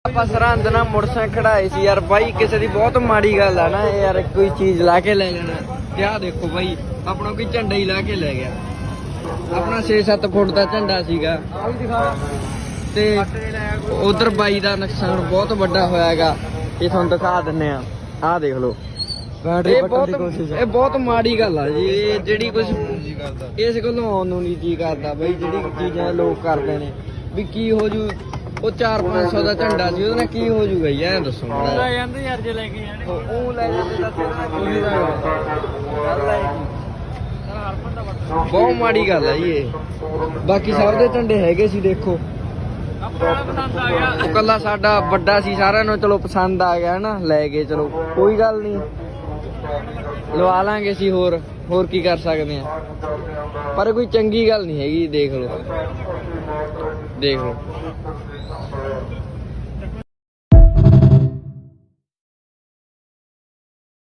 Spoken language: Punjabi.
ਆਪਾਂ ਸਰਹੰਦ ਨਾਲ ਮੋਟਰਸਾਈਕਲ ਖੜਾਏ ਸੀ ਯਾਰ ਬਾਈ, ਕਿਸੇ ਦੀ ਬਹੁਤ ਮਾੜੀ ਗੱਲ ਆ ਨਾ ਯਾਰ, ਕੋਈ ਚੀਜ਼ ਲਾ ਕੇ ਲੈ ਜਾਣਾ। ਤੇ ਆਹ ਦੇਖੋ ਬਾਈ, ਆਪਣਾ ਕੋਈ ਝੰਡਾ ਹੀ ਲਾ ਕੇ ਲੈ ਗਿਆ। ਆਪਣਾ 6-7 ਫੁੱਟ ਦਾ ਝੰਡਾ ਸੀਗਾ ਤੇ ਉਧਰ ਬਾਈ ਦਾ ਨੁਕਸਾਨ ਬਹੁਤ ਵੱਡਾ ਹੋਇਆ ਹੈਗਾ। ਇਹ ਤੁਹਾਨੂੰ ਦਿਖਾ ਦਿੰਨੇ ਆ, ਆਹ ਦੇਖ ਲਓ। ਇਹ ਬਹੁਤ ਮਾੜੀ ਗੱਲ ਆ ਜੀ, ਇਹ ਜਿਹੜੀ ਕੁਝ ਇਸ ਕੋਲੋਂ ਆਉਣ ਨੂੰ ਨਹੀਂ ਜੀ ਕਰਦਾ ਬਈ। ਜਿਹੜੀ ਚੀਜ਼ਾਂ ਲੋਕ ਕਰਦੇ ਨੇ ਵੀ ਕੀ ਹੋ ਜੂ, ਉਹ 400-500 ਦਾ ਝੰਡਾ ਸੀ, ਉਹਦੇ ਨਾਲ ਕੀ ਹੋ ਜੂਗਾ ਜੀ, ਐਂ ਦੱਸੋ। ਲੈ ਜਾਂਦੇ ਯਾਰ, ਜੇ ਲੈ ਕੇ ਜਾਣੇ ਉਹ ਲੈ ਜਾਂਦੇ। ਬਹੁਤ ਮਾੜੀ ਗੱਲ ਆ ਜੀ ਇਹ। ਬਾਕੀ ਸਭ ਦੇ ਝੰਡੇ ਹੈਗੇ ਸੀ, ਦੇਖੋ ਉਹ ਕੱਲਾ ਸਾਡਾ ਵੱਡਾ ਸੀ, ਸਾਰਿਆਂ ਨੂੰ ਚਲੋ ਪਸੰਦ ਆ ਗਿਆ ਨਾ, ਲੈ ਗਏ। ਚਲੋ ਕੋਈ ਗੱਲ ਨਹੀਂ, ਲਵਾ ਲਾਂਗੇ ਅਸੀਂ, ਹੋਰ ਕੀ ਕਰ ਸਕਦੇ ਆ। ਪਰ ਕੋਈ ਚੰਗੀ ਗੱਲ ਨਹੀਂ ਹੈਗੀ, ਦੇਖ ਲਓ।